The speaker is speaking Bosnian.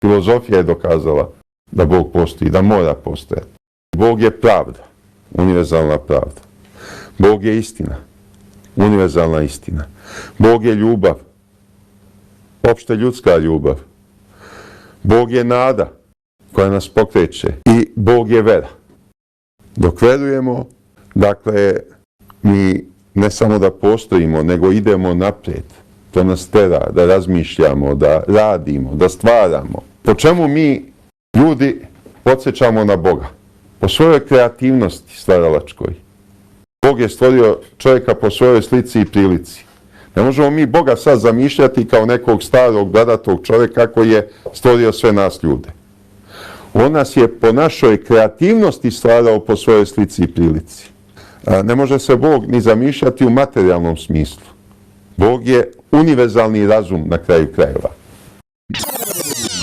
Filozofija je dokazala da Bog postoji, da mora postojati. Bog je pravda, univerzalna pravda. Bog je istina, univerzalna istina. Bog je ljubav, opšte ljudska ljubav. Bog je nada koja nas pokreće i Bog je vera. Dok verujemo, dakle, mi ne samo da postojimo, nego idemo naprijed. To nas tera da razmišljamo, da radimo, da stvaramo. Po čemu mi, ljudi, podsjećamo na Boga? Po svojoj kreativnosti stvaralačkoj. Bog je stvorio čovjeka po svojoj slici i prilici. Ne možemo mi Boga sad zamišljati kao nekog starog, bradatog čovjeka koji je stvorio sve nas ljude. On nas je po našoj kreativnosti stvarao po svojoj slici i prilici. Ne može se Bog ni zamišljati u materijalnom smislu. Bog je univerzalni razum na kraju krajeva.